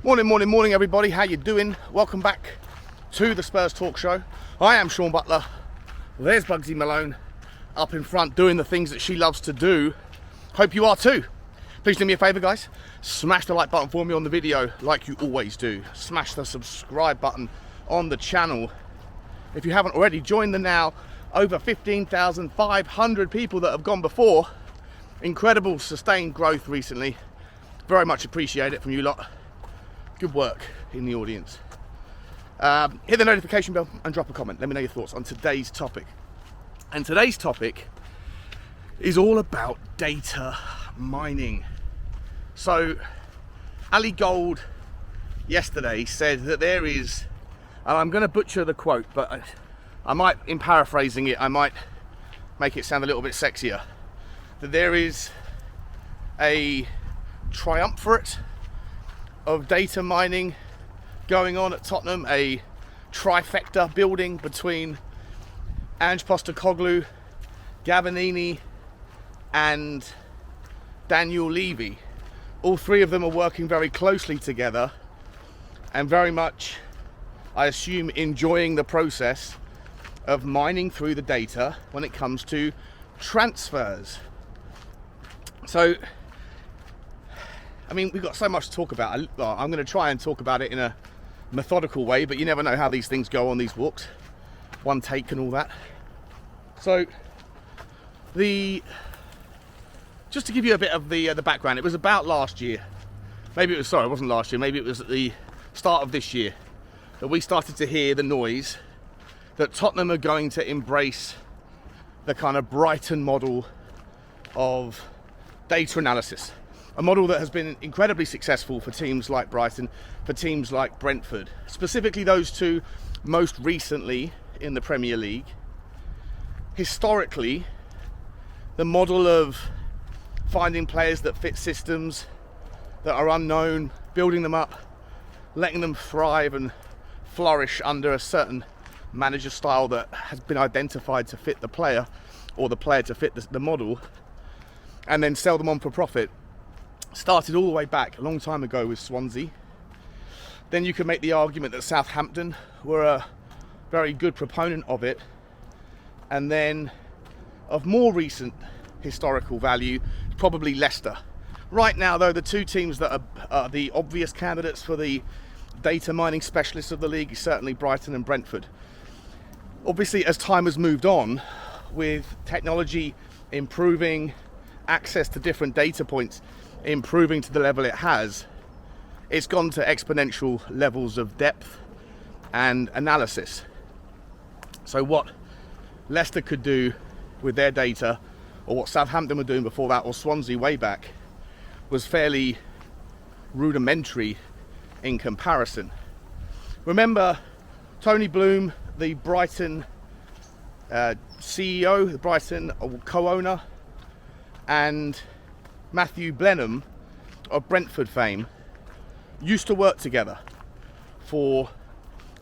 Morning everybody, how you doing? Welcome back to the Spurs Talk Show. I am Sean Butler. There's Bugsy Malone up in front doing the things that she loves to do. Hope you are too. Please do me a favour guys, smash the like button for me on the video like you always do. Smash the subscribe button on the channel. If you haven't already, join the now over 15,500 people that have gone before. Incredible sustained growth recently. Very much appreciate it from you lot. Good work in the audience. Hit the notification bell and drop a comment. Let me know your thoughts on today's topic. And today's topic is all about data mining. So Ali Gold yesterday said that there is, and I'm going to butcher the quote, but I might, in paraphrasing it, I might make it sound a little bit sexier, that there is a triumvirate of data mining going on at Tottenham, a trifecta building between Ange Postecoglou, Gavinini and Daniel Levy. All three of them are working very closely together and very much, I assume, enjoying the process of mining through the data when it comes to transfers. So I mean, we've got so much to talk about. I'm going to try and talk about it in a methodical way, but you never know how these things go on these walks. One take and all that. So, just to give you a bit of the background, it was about last year. Maybe it was, sorry, it wasn't last year. Maybe it was at the start of this year that we started to hear the noise that Tottenham are going to embrace the kind of Brighton model of data analysis. A model that has been incredibly successful for teams like Brighton, for teams like Brentford, specifically those two most recently in the Premier League. Historically, the model of finding players that fit systems that are unknown, building them up, letting them thrive and flourish under a certain manager style that has been identified to fit the player, or the player to fit the model, and then sell them on for profit, started all the way back a long time ago with Swansea. Then you can make the argument that Southampton were a very good proponent of it, and then of more recent historical value, probably Leicester. Right now though, the two teams that are the obvious candidates for the data mining specialists of the league is certainly Brighton and Brentford. Obviously, as time has moved on, with technology improving, access to different data points improving to the level it has, it's gone to exponential levels of depth and analysis. So what Leicester could do with their data, or what Southampton were doing before that, or Swansea way back, was fairly rudimentary in comparison. Remember Tony Bloom, the Brighton CEO, the Brighton co-owner, and Matthew Blenheim of Brentford fame used to work together for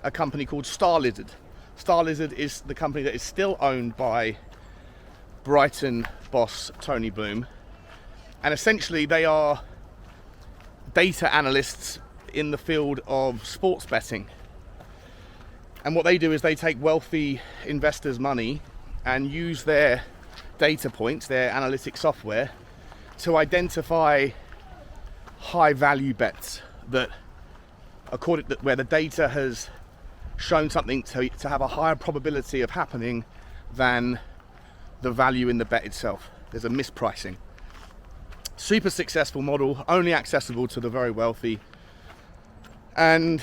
a company called Star Lizard. Star Lizard is the company that is still owned by Brighton boss Tony Bloom, and essentially they are data analysts in the field of sports betting. And what they do is they take wealthy investors' money and use their data points, their analytic software, to identify high value bets that, where the data has shown something to have a higher probability of happening than the value in the bet itself. There's a mispricing. Super successful model, only accessible to the very wealthy. And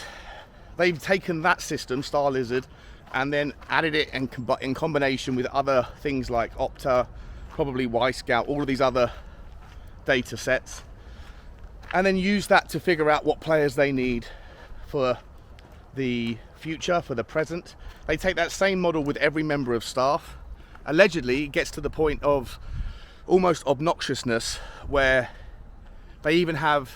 they've taken that system, Star Lizard, and then added it in combination with other things like Opta, probably Y-Scout, all of these other data sets, and then use that to figure out what players they need for the future, for the present. They take that same model with every member of staff. Allegedly, it gets to the point of almost obnoxiousness where they even have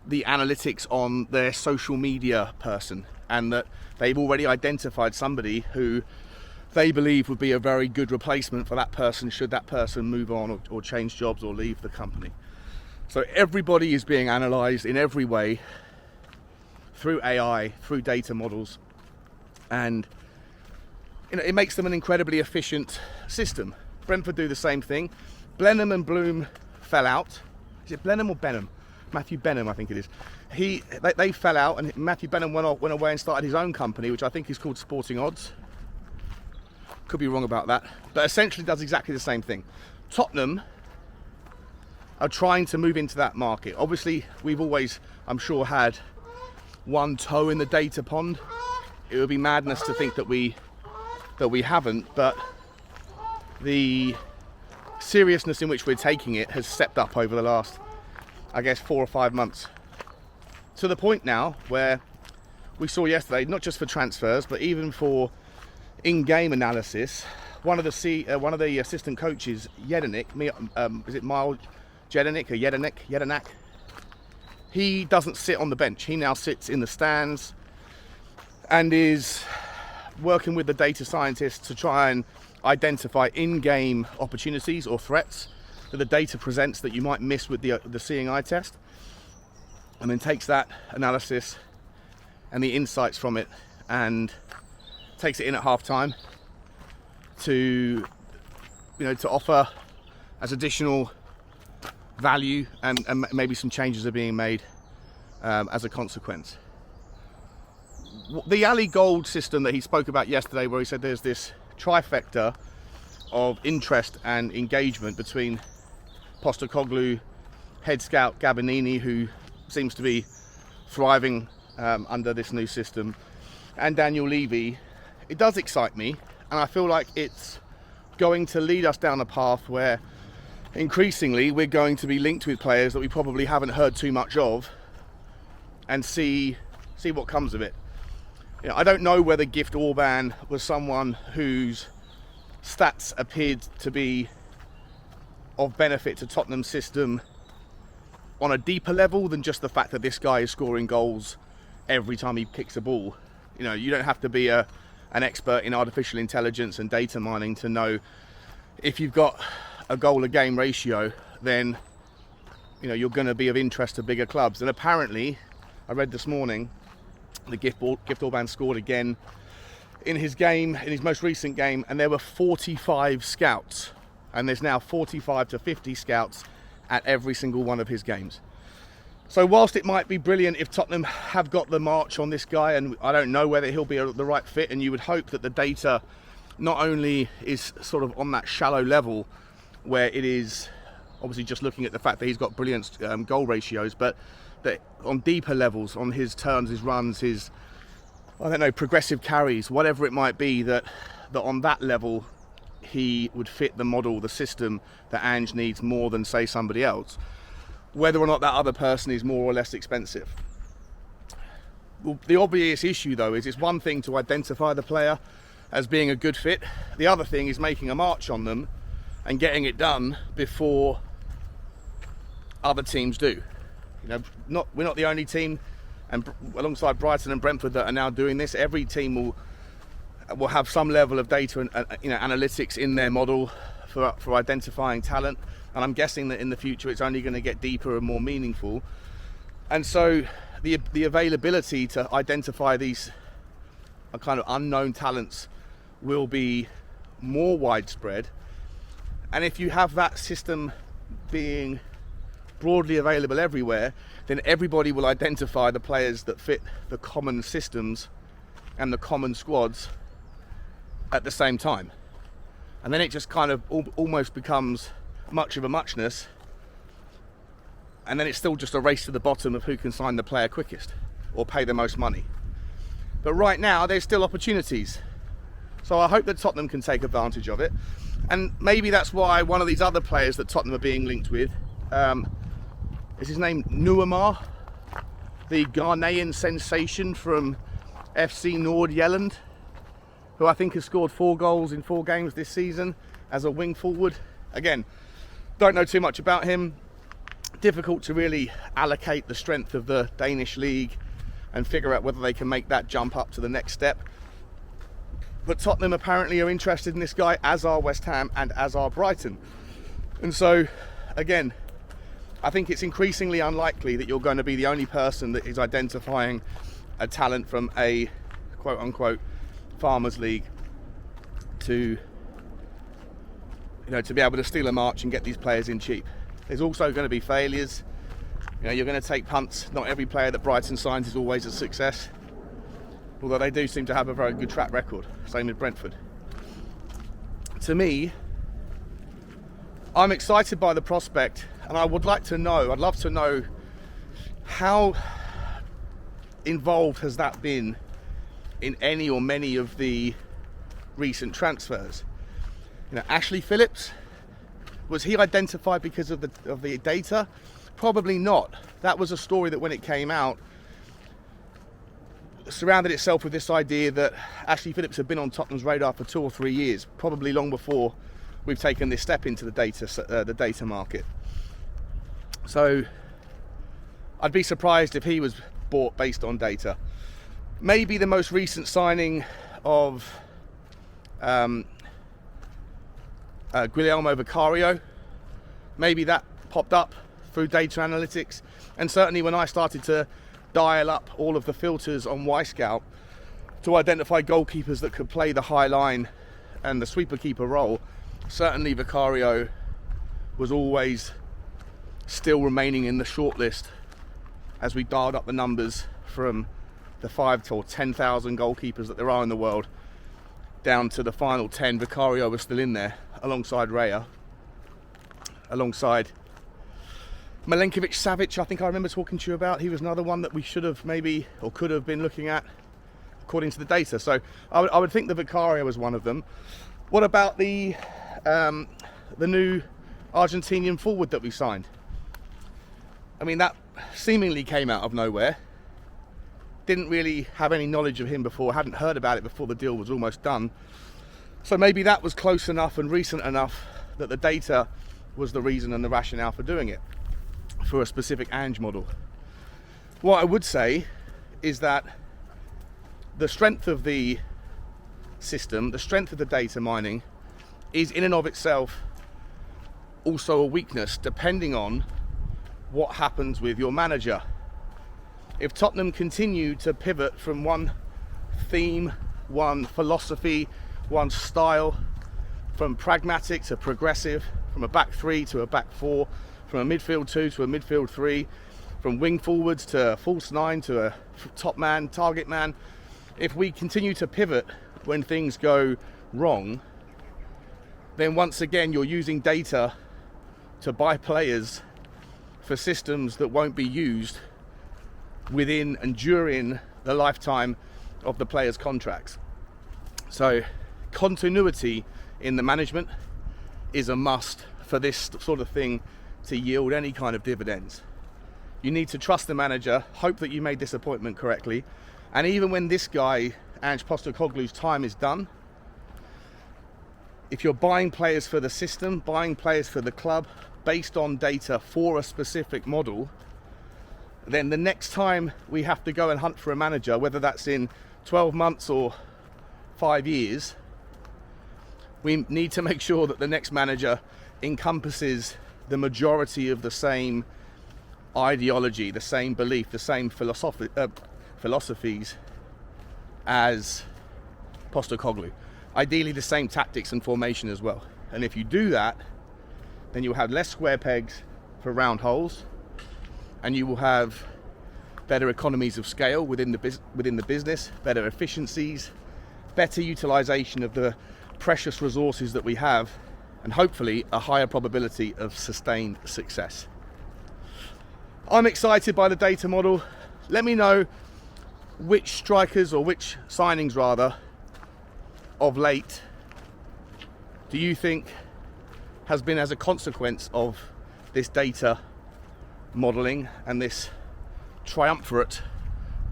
the analytics on their social media person, and that they've already identified somebody who they believe would be a very good replacement for that person should that person move on or change jobs or leave the company. So everybody is being analysed in every way through AI, through data models, and it makes them an incredibly efficient system. Brentford do the same thing. Blenheim and Bloom fell out. Is it Blenheim or Benham? Matthew Benham, I think it is. They fell out, and Matthew Benham went away and started his own company, which I think is called Sporting Odds. Could be wrong about that, but essentially does exactly the same thing. Tottenham are trying to move into that market. Obviously, we've always, I'm sure, had one toe in the data pond. It would be madness to think that we haven't, but the seriousness in which we're taking it has stepped up over the last, I guess, 4 or 5 months, to the point now where we saw yesterday, not just for transfers, but even for in-game analysis, one of the assistant coaches, Jedinak, is it Miles Jedinak or Jedinak? He doesn't sit on the bench. He now sits in the stands and is working with the data scientists to try and identify in-game opportunities or threats that the data presents that you might miss with the seeing eye test, and then takes that analysis and the insights from it and takes it in at half-time to offer as additional value, and maybe some changes are being made as a consequence. The Ali Gold system that he spoke about yesterday, where he said there's this trifecta of interest and engagement between Postecoglou, head scout Gabonini, who seems to be thriving under this new system, and Daniel Levy, it does excite me, and I feel like it's going to lead us down a path where increasingly we're going to be linked with players that we probably haven't heard too much of, and see what comes of it. I don't know whether Gift Orban was someone whose stats appeared to be of benefit to Tottenham's system on a deeper level than just the fact that this guy is scoring goals every time he kicks a ball. You don't have to be an expert in artificial intelligence and data mining to know if you've got a goal a game ratio, then you're going to be of interest to bigger clubs. And apparently, I read this morning, the Gift Orban scored again in his most recent game, and there were 45 scouts, and there's now 45 to 50 scouts at every single one of his games. So whilst it might be brilliant if Tottenham have got the march on this guy, and I don't know whether he'll be the right fit, and you would hope that the data not only is sort of on that shallow level where it is obviously just looking at the fact that he's got brilliant goal ratios, but that on deeper levels, on his turns, his runs, his, progressive carries, whatever it might be, that on that level he would fit the model, the system that Ange needs more than, say, somebody else. Whether or not that other person is more or less expensive. Well, the obvious issue, though, is it's one thing to identify the player as being a good fit. The other thing is making a march on them and getting it done before other teams do. We're not the only team, and alongside Brighton and Brentford, that are now doing this. Every team will have some level of data and analytics in their model for identifying talent, and I'm guessing that in the future it's only going to get deeper and more meaningful. And so the availability to identify these kind of unknown talents will be more widespread, and if you have that system being broadly available everywhere, then everybody will identify the players that fit the common systems and the common squads at the same time. And then it just kind of almost becomes much of a muchness, and then it's still just a race to the bottom of who can sign the player quickest or pay the most money. But right now there's still opportunities, so I hope that Tottenham can take advantage of it. And maybe that's why one of these other players that Tottenham are being linked with, is his name Nuamar, the Ghanaian sensation from FC Nord-Jylland, who I think has scored 4 goals in 4 games this season as a wing forward. Again, don't know too much about him. Difficult to really allocate the strength of the Danish league and figure out whether they can make that jump up to the next step. But Tottenham apparently are interested in this guy, as are West Ham and as are Brighton. And so, again, I think it's increasingly unlikely that you're going to be the only person that is identifying a talent from a quote-unquote farmers league to be able to steal a march and get these players in cheap. There's also going to be failures. You're going to take punts. Not every player that Brighton signs is always a success, although they do seem to have a very good track record, same with Brentford. To me, I'm excited by the prospect, and I'd love to know how involved has that been in any or many of the recent transfers. Ashley Phillips, was he identified because of the data? Probably not. That was a story that when it came out surrounded itself with this idea that Ashley Phillips had been on Tottenham's radar for 2 or 3 years, probably long before we've taken this step into the data market. So I'd be surprised if he was bought based on data. Maybe the most recent signing of Guillermo Vicario, maybe that popped up through data analytics. And certainly when I started to dial up all of the filters on Y-Scout to identify goalkeepers that could play the high line and the sweeper keeper role, certainly Vicario was always still remaining in the shortlist as we dialed up the numbers from the 5,000 or 10,000 goalkeepers that there are in the world down to the final 10. Vicario was still in there alongside Raya, alongside Milenkovic-Savic. I think I remember talking to you about. He was another one that we should have maybe or could have been looking at according to the data. So I would think the Vicario was one of them. What about the new Argentinian forward that we signed? I mean, that seemingly came out of nowhere. Didn't really have any knowledge of him before, hadn't heard about it before the deal was almost done. So maybe that was close enough and recent enough that the data was the reason and the rationale for doing it, for a specific Ange model. What I would say is that the strength of the system, the strength of the data mining, is in and of itself also a weakness, depending on what happens with your manager. If Tottenham continue to pivot from one theme, one philosophy, one style, from pragmatic to progressive, from a back three to a back four, from a midfield two to a midfield three, from wing forwards to a false nine to a top man, target man, if we continue to pivot when things go wrong, then once again you're using data to buy players for systems that won't be used within and during the lifetime of the players' contracts. So continuity in the management is a must for this sort of thing to yield any kind of dividends. You need to trust the manager, hope that you made this appointment correctly, and even when this guy, Ange Postecoglou's time is done, if you're buying players for the system, buying players for the club, based on data for a specific model, then the next time we have to go and hunt for a manager, whether that's in 12 months or 5 years, we need to make sure that the next manager encompasses the majority of the same ideology, the same belief, the same philosophies as Postecoglou. Ideally the same tactics and formation as well. And if you do that, then you'll have less square pegs for round holes, and you will have better economies of scale within the business, better efficiencies, better utilization of the precious resources that we have, and hopefully a higher probability of sustained success. I'm excited by the data model. Let me know which strikers, or which signings rather, of late do you think has been as a consequence of this data modelling and this triumvirate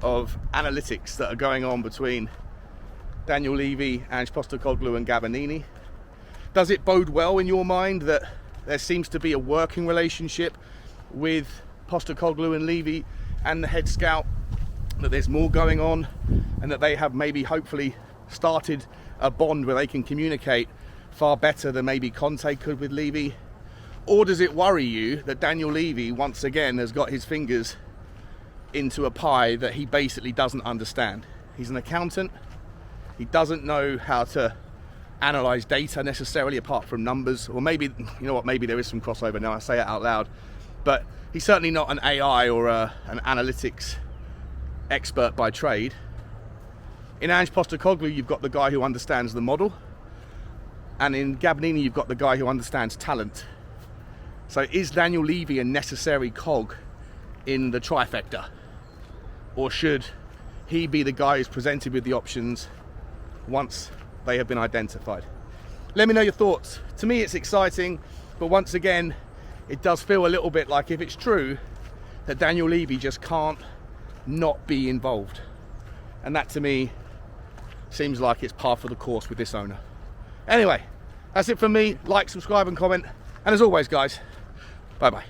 of analytics that are going on between Daniel Levy, Ange Postecoglou and Gabanini? Does it bode well in your mind that there seems to be a working relationship with Postecoglou and Levy and the head scout, that there's more going on, and that they have maybe hopefully started a bond where they can communicate far better than maybe Conte could with Levy? Or does it worry you that Daniel Levy once again has got his fingers into a pie that he basically doesn't understand? He's an accountant. He doesn't know how to analyze data necessarily apart from numbers. Or maybe, you know what, maybe there is some crossover now, I say it out loud. But he's certainly not an AI or an analytics expert by trade. In Ange Postecoglou, you've got the guy who understands the model. And in Gabnini, you've got the guy who understands talent. So is Daniel Levy a necessary cog in the trifecta? Or should he be the guy who's presented with the options once they have been identified? Let me know your thoughts. To me, it's exciting, but once again, it does feel a little bit like, if it's true, that Daniel Levy just can't not be involved. And that to me seems like it's par for the course with this owner. Anyway, that's it from me. Like, subscribe and comment. And as always, guys, bye-bye.